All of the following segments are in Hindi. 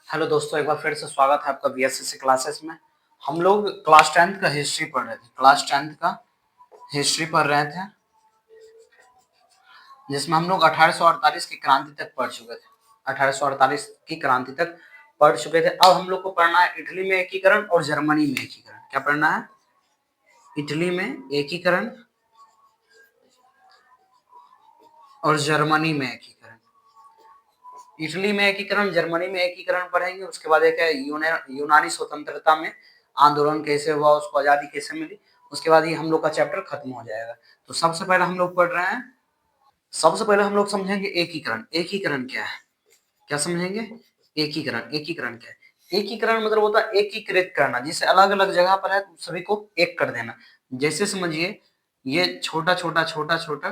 हेलो दोस्तों, एक बार फिर से स्वागत है आपका बीएसएससी क्लासेस में। हम लोग क्लास 10th का हिस्ट्री पढ़ रहे थे। क्लास 10th का हिस्ट्री पढ़ रहे थे, जिसमें हम लोग 1848 की क्रांति तक पढ़ चुके थे। 1848 की क्रांति तक पढ़ चुके थे। अब हम लोग को पढ़ना है इटली में एकीकरण और जर्मनी में एकीकरण। क्या पढ़ना है? इटली में एकीकरण और जर्मनी में एकीकरण। इटली में एकीकरण, जर्मनी में एकीकरण पढ़ेंगे। उसके बाद एक है यूनानी स्वतंत्रता में आंदोलन कैसे हुआ, उसको आजादी कैसे मिली। उसके बाद ये हम लोग का चैप्टर खत्म हो जाएगा। तो सबसे पहले हम लोग पढ़ रहे हैं, सबसे पहले हम लोग समझेंगे एकीकरण। एकीकरण क्या है? क्या समझेंगे? एकीकरण। एकीकरण क्या है? एकीकरण मतलब होता है एकीकृत करना, जिसे अलग अलग जगह पर है तो सभी को एक कर देना। जैसे समझिए, ये छोटा छोटा छोटा छोटा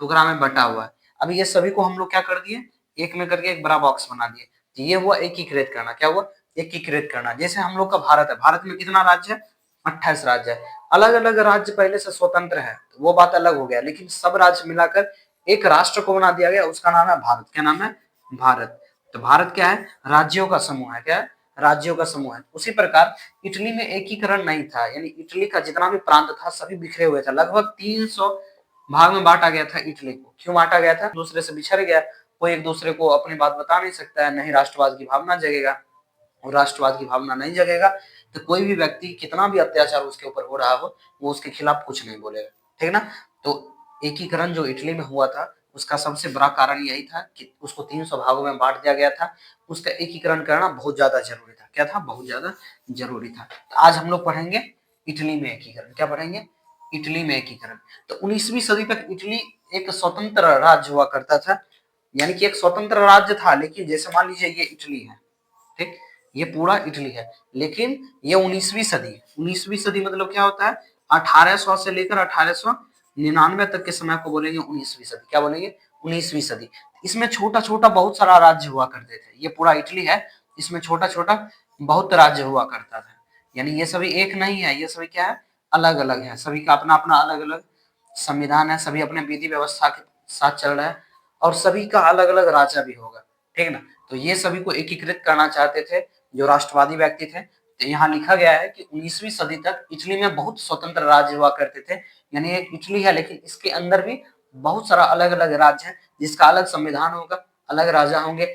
टुकड़ा में बटा हुआ है। अब ये सभी को हम लोग क्या कर दिए, एक में करके एक बड़ा बॉक्स बना दिए। तो ये हुआ एकीकृत करना। क्या हुआ? एकीकृत करना। जैसे हम लोग का भारत है, भारत में कितना राज्य है? 28 राज्य है। अलग अलग राज्य पहले से स्वतंत्र है, तो वो बात अलग हो गया, लेकिन सब राज्य मिलाकर एक राष्ट्र को बना दिया गया, उसका नाम है भारत। क्या नाम है? भारत। तो भारत क्या है? राज्यों का समूह है। क्या है? राज्यों का समूह है। उसी प्रकार इटली में एकीकरण नहीं था, यानी इटली का जितना भी प्रांत था सभी बिखरे हुए थे। लगभग 300 भाग में बांटा गया था इटली को। क्यों बांटा गया था? दूसरे से बिछड़ गया, कोई एक दूसरे को अपनी बात बता नहीं सकता है, नहीं राष्ट्रवाद की भावना जगेगा। और राष्ट्रवाद की भावना नहीं जगेगा तो कोई भी व्यक्ति कितना भी अत्याचार उसके ऊपर हो रहा हो, वो उसके खिलाफ कुछ नहीं बोलेगा। ठीक ना? तो एकीकरण जो इटली में हुआ था, उसका सबसे बड़ा कारण यही था कि उसको 300 भागों में बांट दिया गया था। उसका एकीकरण करना बहुत ज्यादा जरूरी था। क्या था? बहुत ज्यादा जरूरी था। तो आज हम लोग पढ़ेंगे इटली में एकीकरण। क्या पढ़ेंगे? इटली में एकीकरण। तो 19वीं सदी तक इटली एक स्वतंत्र राज्य हुआ करता था, यानी कि एक स्वतंत्र राज्य था। लेकिन जैसे मान लीजिए ये इटली है, ठीक, ये पूरा इटली है, लेकिन ये 19वीं सदी है। 19वीं सदी मतलब क्या होता है? 1800 से लेकर 1899 तक के समय को बोलेंगे 19वीं सदी। क्या बोलेंगे? 19वीं सदी। इसमें छोटा छोटा बहुत सारा राज्य हुआ करते थे। ये पूरा इटली है, इसमें छोटा छोटा बहुत राज्य हुआ करता था। यानी ये सभी एक नहीं है, ये सभी क्या है? अलग अलग है। सभी का अपना अपना अलग अलग संविधान है, सभी अपने विधि व्यवस्था के साथ चल रहा है, और सभी का अलग अलग राजा भी होगा। ठीक ना? तो ये सभी को एकीकृत करना चाहते थे जो राष्ट्रवादी व्यक्ति थे। तो यहाँ लिखा गया है कि 19वीं सदी तक इटली में बहुत स्वतंत्र राज्य हुआ करते थे। यानी एक इटली है, लेकिन इसके अंदर भी बहुत सारा अलग अलग राज्य है, जिसका अलग संविधान होगा, अलग राजा होंगे।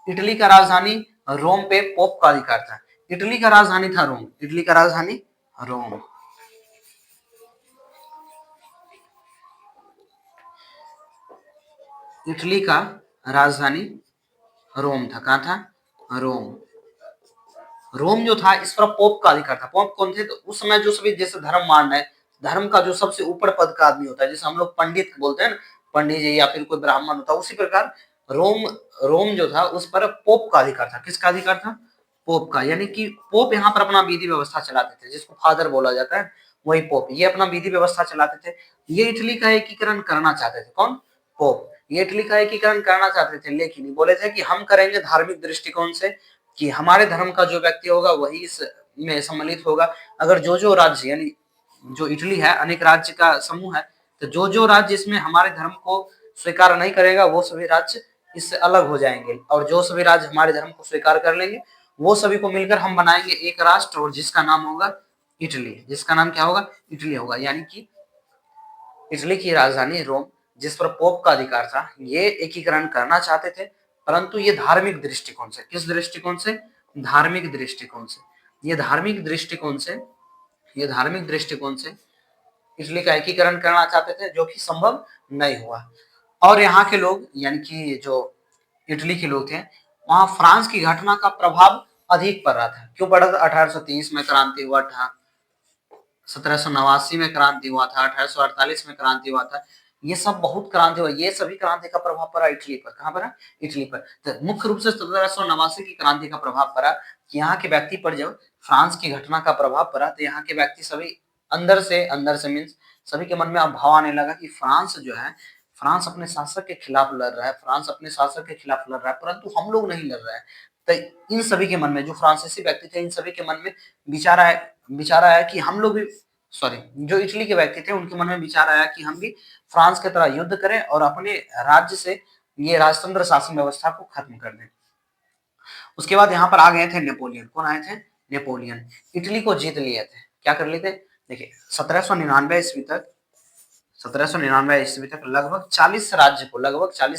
इटली का राजधानी रोम पे पोप का अधिकार था। इटली का राजधानी था रोम। इटली का राजधानी रोम। इटली का राजधानी रोम था। कहाँ था? रोम। रोम जो था, इस पर पोप का अधिकार था। पोप कौन थे? तो उस समय जो सभी जैसे धर्म मान रहे, धर्म का जो सबसे ऊपर पद का आदमी होता है, जैसे हम लोग पंडित बोलते हैं ना, पंडित जी या फिर कोई ब्राह्मण होता है, उसी प्रकार रोम रोम जो था उस पर पोप का अधिकार था। किसका अधिकार था? पोप का। यानी कि पोप यहाँ पर अपना विधि व्यवस्था चलाते थे, जिसको फादर बोला जाता है, वही पोप। ये अपना विधि व्यवस्था चलाते थे। ये इटली का एकीकरण करना चाहते थे। कौन? पोप। ये इटली का एकीकरण करना चाहते थे, लेकिन बोले थे कि हम करेंगे धार्मिक दृष्टिकोण से, कि हमारे धर्म का जो व्यक्ति होगा वही इस में सम्मिलित होगा। अगर जो जो राज्य, यानी जो इटली है अनेक राज्य का समूह है, तो जो जो राज्य इसमें हमारे धर्म को स्वीकार नहीं करेगा वो सभी राज्य इससे अलग हो जाएंगे, और जो सभी राज्य हमारे धर्म को स्वीकार कर लेंगे वो सभी को मिलकर हम बनाएंगे एक राष्ट्र, और जिसका नाम होगा इटली। जिसका नाम क्या होगा? इटली होगा। यानी कि इटली की राजधानी रोम, जिस पर पोप का अधिकार था, ये एकीकरण करना चाहते थे, परंतु ये धार्मिक दृष्टिकोण से। किस दृष्टिकोण से? धार्मिक दृष्टिकोण से। ये धार्मिक दृष्टिकोण से ये धार्मिक दृष्टिकोण से इटली का एकीकरण करना चाहते थे, जो कि संभव नहीं हुआ। और यहाँ के लोग, यानी कि जो इटली के लोग थे, वहां फ्रांस की घटना का प्रभाव अधिक पड़ रहा था। क्यों पड़ा था? 1830 में क्रांति हुआ था, 1789 में क्रांति हुआ था, 1848 में क्रांति हुआ था। ये सब बहुत क्रांति हुआ। ये सभी क्रांति का प्रभाव पड़ा इटली पर। कहां पर? इटली पर। तो मुख्य रूप से 1789 की क्रांति का प्रभाव पड़ा कि यहाँ के व्यक्ति पर जब फ्रांस की घटना का प्रभाव पड़ा, तो यहाँ के व्यक्ति सभी अंदर से मीन्स सभी के मन में अब भाव आने लगा कि फ्रांस जो है, फ्रांस अपने शासक के खिलाफ लड़ रहा है, फ्रांस अपने शासक के खिलाफ लड़ रहा है, परंतु हम लोग नहीं लड़ रहे हैं। तो इन सभी के मन में, जो फ्रांसीसी व्यक्ति थे, इन सभी के मन में विचार आया कि हम लोग भी, सॉरी, जो इटली के व्यक्ति थे उनके मन में विचार आया कि हम भी फ्रांस की तरह युद्ध करें और अपने राज्य से ये राजतंत्र शासन व्यवस्था को खत्म कर दें। उसके बाद यहाँ पर आ गए थे नेपोलियन। कौन आए थे? नेपोलियन। इटली को जीत लिए थे। क्या कर लिए थे? देखिए 1799 ईस्वी तक, 1799 ईस्वी तक लगभग 40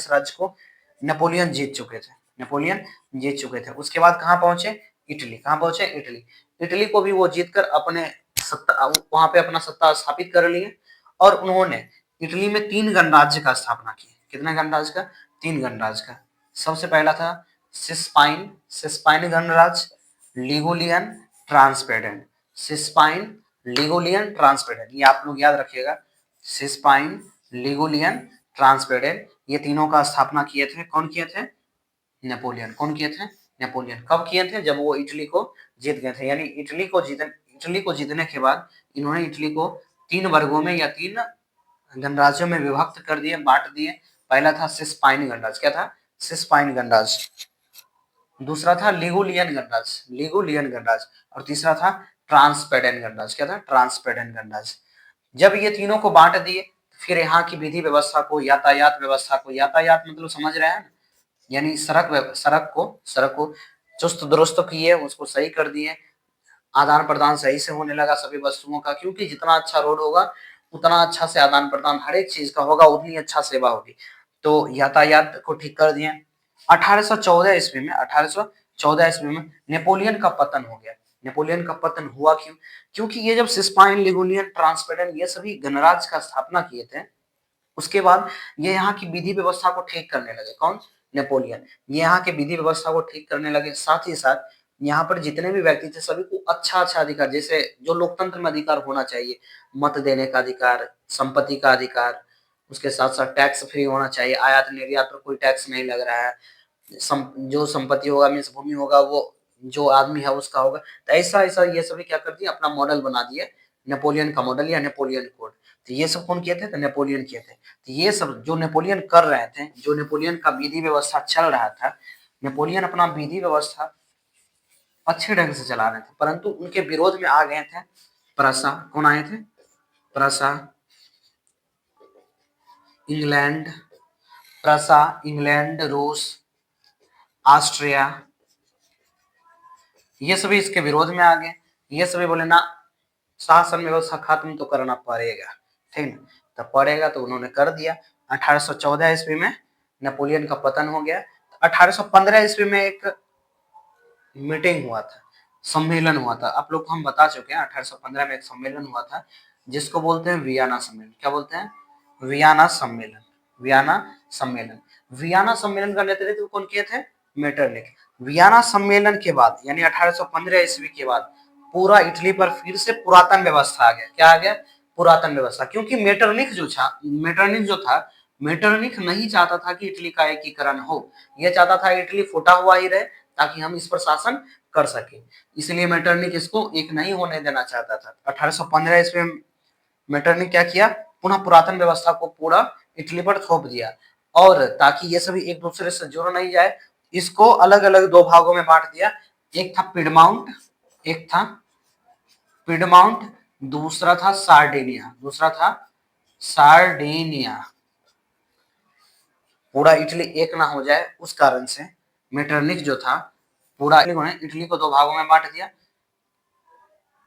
राज्य को नेपोलियन जीत चुके थे। नेपोलियन जीत चुके थे। उसके बाद कहाँ पहुंचे? इटली। कहाँ पहुंचे? इटली। इटली को भी वो जीतकर अपने सत्ता, वहां पे अपना सत्ता स्थापित कर लिए। और उन्होंने इटली में 3 गणराज्य का स्थापना की। कितने गणराज्य का? 3 गणराज्य का। सबसे पहला था सिस्पाइन, सिस्पाइन गणराज्य, लिगुलियन, ट्रांसपेडेंट। सिस्पाइन, लिगुलियन, ट्रांसपेडेंट, ये आप लोग याद रखिएगा। सिस्पाइन, लिगुलियन, ट्रांसपेडेंट, ये तीनों का स्थापना किए थे। कौन किए थे? नेपोलियन। कौन किए थे? नेपोलियन। कब किए थे? जब वो इटली को जीत गए थे। यानी इटली को जीतने के बाद इन्होंने इटली को 3 वर्गों में या 3 गणराज्यों में विभक्त कर दिए, बांट दिए। पहला था सिस्पाइन गणराज्य। क्या था? सिस्पाइन गणराज्य। दूसरा था लिगुलियन गणराज्य, लिगुलियन गणराज्य। और तीसरा था ट्रांसपेडेंट गणराज्य। क्या था? ट्रांसपेडेंट गणराज्य। जब ये तीनों को बांट दिए, फिर यहाँ की विधि व्यवस्था को, यातायात व्यवस्था को, यातायात मतलब समझ रहे हैं, यानी सड़क को चुस्त दुरुस्त किए, उसको सही कर दिए। आदान प्रदान सही से होने लगा सभी वस्तुओं का, क्योंकि जितना अच्छा रोड होगा उतना अच्छा से आदान प्रदान हर एक चीज का होगा, उतनी अच्छा सेवा होगी। तो यातायात को ठीक कर दिए। 1814 ईस्वी में, 1814 ईस्वी में नेपोलियन का पतन हो गया। नेपोलियन का पतन हुआ क्यों? क्योंकि ये जब सिस्पाइन, लिगुलियन, ट्रांसपेडेंट ये सभी गणराज्य का स्थापना किए थे, उसके बाद ये यहाँ की विधि व्यवस्था को ठीक करने लगे। कौन? नेपोलियन। ये यहाँ के विधि व्यवस्था को ठीक करने लगे। साथ ही साथ यहाँ पर जितने भी व्यक्ति थे सभी को अच्छा अच्छा अधिकार, जैसे जो लोकतंत्र में अधिकार होना चाहिए, मत देने का अधिकार, संपत्ति का अधिकार, उसके साथ साथ टैक्स फ्री होना चाहिए, आयात निर्यात पर कोई टैक्स नहीं लग रहा है, जो संपत्ति होगा, मीन्स भूमि होगा, वो जो आदमी है उसका होगा। तो ऐसा ऐसा ये सभी क्या कर दिए? अपना मॉडल बना दिए, नेपोलियन का मॉडल या नेपोलियन कोड। तो ये सब कौन किए थे? तो नेपोलियन किए थे। तो ये सब जो नेपोलियन कर रहे थे, जो नेपोलियन का विधि व्यवस्था चल रहा था, नेपोलियन अपना विधि व्यवस्था अच्छे ढंग से चला रहे थे, परंतु उनके विरोध में आ गए थे प्रसा। कौन आए थे? प्रसा, इंग्लैंड, प्रसा, इंग्लैंड, रूस, ऑस्ट्रिया, ये सभी इसके विरोध में आ गए। ये सभी बोले ना, शासन व्यवस्था खत्म तो करना पड़ेगा, ठीक ना? तो पड़ेगा, तो उन्होंने कर दिया। 1814 ईस्वी में नेपोलियन का पतन हो गया। 1815 ईस्वी में एक मीटिंग हुआ था, सम्मेलन हुआ था। आप लोग को हम बता चुके हैं 1815 में एक सम्मेलन हुआ था, जिसको बोलते हैं वियना सम्मेलन। क्या बोलते हैं? वियना सम्मेलन। वियना सम्मेलन। वियना सम्मेलन का नेतृत्व कौन किए थे? मेटरनिख। वियना सम्मेलन के बाद, यानी 1815 ईस्वी के बाद पूरा इटली पर फिर से पुरातन व्यवस्था आ गया। क्या आ गया? पुरातन व्यवस्था। क्योंकि मेटरनिख नहीं चाहता था कि इटली का एकीकरण हो। यह चाहता था इटली फूटा हुआ ही रहे, ताकि हम इस पर शासन कर सके। इसलिए मेटरनिख इसको एक नहीं होने देना चाहता था। 1815 ईस्वी में मेटरनिख क्या किया? पुनः पुरातन व्यवस्था को पूरा इटली पर थोप दिया। और ताकि ये सभी एक दूसरे से जुड़ नहीं जाए, इसको अलग अलग 2 भागों में बांट दिया। एक था पिडमाउंट, एक था पिडमाउंट, दूसरा था सार्डिनिया, दूसरा था सार्डिनिया। पूरा इटली एक ना हो जाए, उस कारण से मेटरनिख जो था, पूरा इटली को 2 भागों में बांट दिया,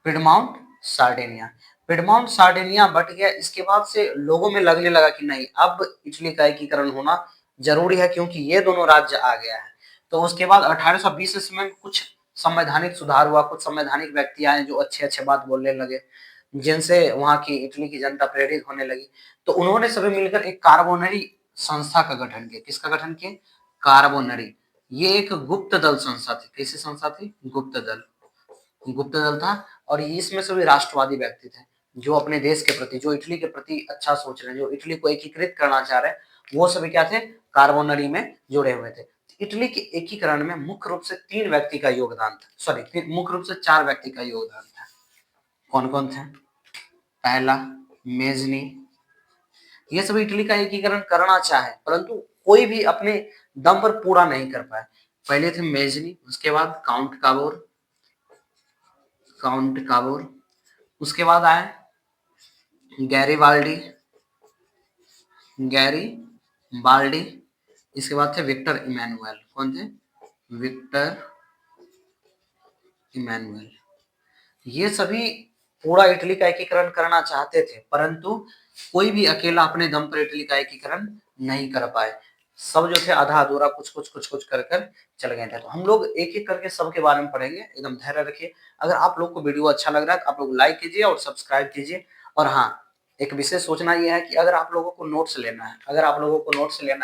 Piedmont, Sardinia. Piedmont, Sardinia but गया। इसके बाद से लोगों में लगने लगा कि नहीं, अब इटली का एकीकरण होना जरूरी है, क्योंकि ये दोनों राज्य आ गया है। तो उसके बाद 1820 ईस्वी में कुछ संवैधानिक सुधार हुआ, कुछ संवैधानिक व्यक्ति आए जो अच्छे अच्छे बात बोलने लगे, जिनसे वहां की इटली की जनता प्रेरित होने लगी। तो उन्होंने सभी मिलकर एक कार्बोनरी संस्था का गठन किया। किसका गठन किया? कार्बोनरी। ये एक गुप्त दल संस्था थी। कैसी संस्था थी? गुप्त दल। गुप्त दल था। और इसमें सभी राष्ट्रवादी व्यक्ति थे, जो अपने देश के प्रति, जो इटली के प्रति अच्छा सोच रहे हैं, जो इटली को एकीकृत करना चाह रहे हैं, वो सभी क्या थे? कार्बोनरी में जुड़े हुए थे। इटली के एकीकरण में मुख्य रूप से 3 व्यक्ति का योगदान था, सॉरी, मुख्य रूप से 4 व्यक्ति का योगदान था। कौन कौन थे? पहला, मेजनी। ये सभी इटली का एकीकरण करना चाहे, परंतु कोई भी अपने दम पर पूरा नहीं कर पाए। पहले थे मेजनी, उसके बाद काउंट काबोर, उसके बाद आए गैरी बाल्डी, इसके बाद थे विक्टर इमैनुअल। कौन थे? Victor Emmanuel. ये सभी पूरा इटली का एकीकरण करना चाहते थे, परंतु कोई भी अकेला अपने दम पर इटली का एकीकरण नहीं कर पाए। सब जो थे आधा अधूरा कुछ कर कर चल गए थे। तो हम लोग एक एक करके सबके बारे में पढ़ेंगे, एकदम धैर्य रखिए। अगर आप लोग को वीडियो अच्छा लग रहा है तो आप लोग लाइक कीजिए और सब्सक्राइब कीजिए। और हाँ, एक विशेष सूचना ये है कि अगर आप लोगों को नोट्स लेना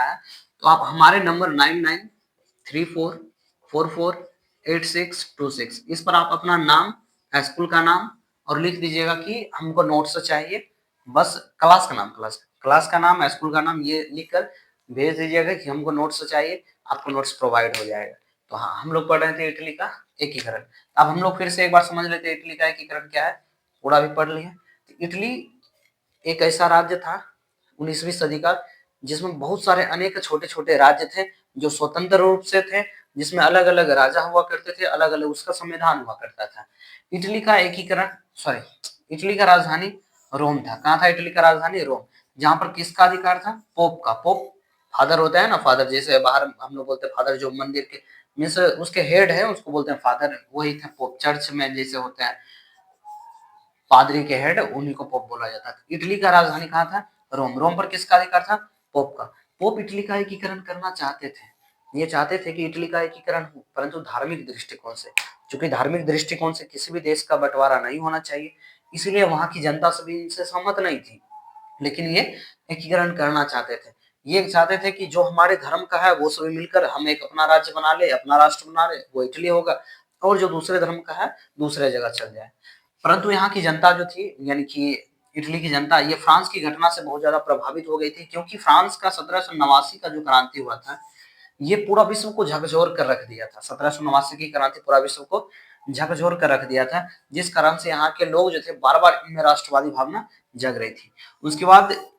है, तो आप हमारे नंबर 9934448626 इस पर आप अपना नाम, स्कूल का नाम और लिख दीजिएगा कि हमको नोट्स चाहिए। बस क्लास का नाम, क्लास का नाम, स्कूल का नाम ये लिखकर भेज दीजिएगा कि हमको नोट्स चाहिए, आपको नोट्स प्रोवाइड हो जाएगा। तो हाँ, हम लोग पढ़ रहे थे इटली का एकीकरण। अब हम लोग फिर से एक बार समझ लेते हैं इटली का एकीकरण क्या है, पूरा भी पढ़ लिए। तो इटली एक ऐसा राज्य था 19वीं सदी का, जिसमें बहुत सारे अनेक छोटे-छोटे राज्य थे जो स्वतंत्र रूप से थे, जिसमें अलग-अलग राजा हुआ करते थे, अलग-अलग उसका संविधान हुआ करता था। इटली का एकीकरण सॉरी इटली का राजधानी रोम था। कहाँ था इटली का राजधानी? रोम। जहाँ पर किसका अधिकार था? पोप का। पोप फादर होता है ना, फादर जैसे बाहर हम लोग बोलते हैं फादर, जो मंदिर के मीन्स उसके हेड है उसको बोलते हैं फादर, वही थे पोप। चर्च में जैसे होते हैं पादरी के हेड, उन्हीं को पोप बोला जाता था। इटली का राजधानी कहाँ था? रोम। रोम पर किसका अधिकार था? पोप का। पोप इटली का एकीकरण करना चाहते थे। ये चाहते थे कि इटली का एकीकरण हो, परंतु धार्मिक दृष्टिकोण से। चूंकि धार्मिक दृष्टिकोण से किसी भी देश का बंटवारा नहीं होना चाहिए, इसलिए वहां की जनता सभी इनसे सहमत नहीं थी। लेकिन ये एकीकरण करना चाहते थे। ये चाहते थे कि जो हमारे धर्म का है वो सभी मिलकर हम एक अपना राज्य बना ले, अपना राष्ट्र बना ले, वो इटली होगा। और जो दूसरे धर्म का है दूसरे जगह चल जाए। परंतु यहाँ की जनता जो थी, यानी कि इटली की जनता, ये फ्रांस की घटना से बहुत ज्यादा प्रभावित हो गई थी, क्योंकि फ्रांस का 1789 का जो क्रांति हुआ था, ये पूरा विश्व को झकझोर कर रख दिया था। 1789 की क्रांति पूरा विश्व को झकझोर कर रख दिया था, जिस कारण से यहाँ के लोग जो थे बार बार इनमें राष्ट्रवादी भावना जग रही थी। उसके बाद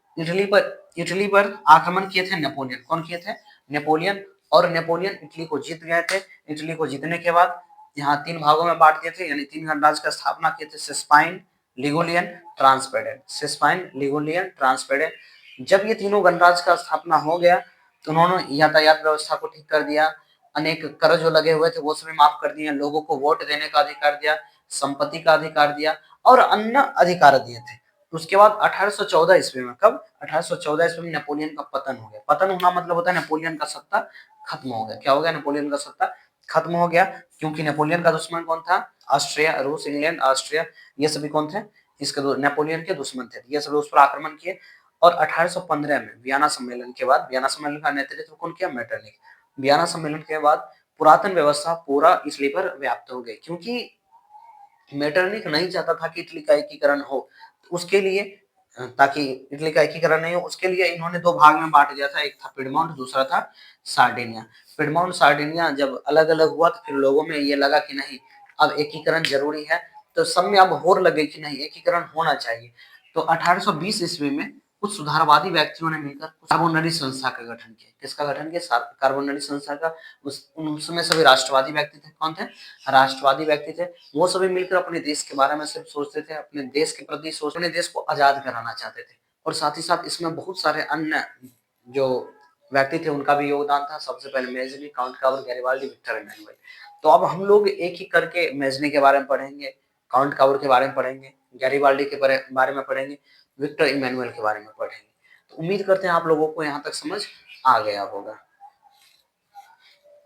इटली पर आक्रमण किए थे नेपोलियन। कौन किए थे? नेपोलियन। और नेपोलियन इटली को जीत गए थे। इटली को जीतने के बाद यहाँ 3 भागों में बांट दिए थे, यानी 3 गणराज्य का स्थापना किए थे, सिस्पाइन, लिगुलियन, ट्रांसपेडेंट। सिस्पाइन, लिगुलियन, ट्रांसपेडेंट। जब ये तीनों गणराज्य का स्थापना हो गया तो उन्होंने यातायात व्यवस्था को ठीक कर दिया, अनेक कर जो लगे हुए थे वो सभी माफ कर दिए, लोगों को वोट देने का अधिकार दिया, संपत्ति का अधिकार दिया और अन्य अधिकार दिए थे। उसके बाद 1814 ईस्वी में, कब? 1814 ईस्वी में नेपोलियन का पतन हो गया। पतन होना मतलब होता है नेपोलियन का सत्ता खत्म हो गया। क्या हो गया? नेपोलियन का सत्ता खत्म हो गया। क्योंकि नेपोलियन का दुश्मन कौन था? ऑस्ट्रिया, रूस, इंग्लैंड, ऑस्ट्रिया, ये सभी कौन थे? इसके नेपोलियन के दुश्मन थे। ये सभी उस पर आक्रमण किए। और 1815 में वियना सम्मेलन के बाद, वियना सम्मेलन का नेतृत्व कौन किया? मेटरनिख। वियना सम्मेलन के बाद पुरातन व्यवस्था पूरा इटली पर व्याप्त हो गई, क्योंकि मेटरनिख नहीं चाहता था कि इटली का एकीकरण हो। उसके लिए ताकि इटली का एकीकरण नहीं हो, उसके लिए इन्होंने 2 भाग में बांट दिया था। एक था पिडमोंट, दूसरा था सार्डिनिया। पिडमोंट, सार्डिनिया जब अलग-अलग हुआ तो फिर लोगों में ये लगा कि नहीं, अब एकीकरण जरूरी है। तो सब में अब होड़ लग गई कि नहीं, एकीकरण होना चाहिए। तो 1820 ईस्वी में कुछ सुधारवादी व्यक्तियों ने मिलकर कार्बोनरी संस्था का गठन किया। किसका गठन किया? कार्बोनरी संस्था का। उसमें सभी राष्ट्रवादी व्यक्ति थे। कौन थे? राष्ट्रवादी व्यक्ति थे। वो सभी मिलकर अपने देश के बारे में सिर्फ सोचते थे, अपने देश के प्रति सोच, अपने देश को आजाद कराना चाहते थे। और साथ ही साथ इसमें बहुत सारे अन्य जो व्यक्ति थे उनका भी योगदान था। सबसे पहले मेजनी, काउंट कावर, गैरिबाल्डी, विक्टर एम्मानुएल। तो अब हम लोग एक एक करके मेजनी के बारे में पढ़ेंगे, काउंट कावर के बारे में पढ़ेंगे, गैरिबाल्डी के बारे में पढ़ेंगे, विक्टर इम्मानुएल के बारे में पढ़ेंगे। तो उम्मीद करते हैं आप लोगों को यहाँ तक समझ आ गया होगा।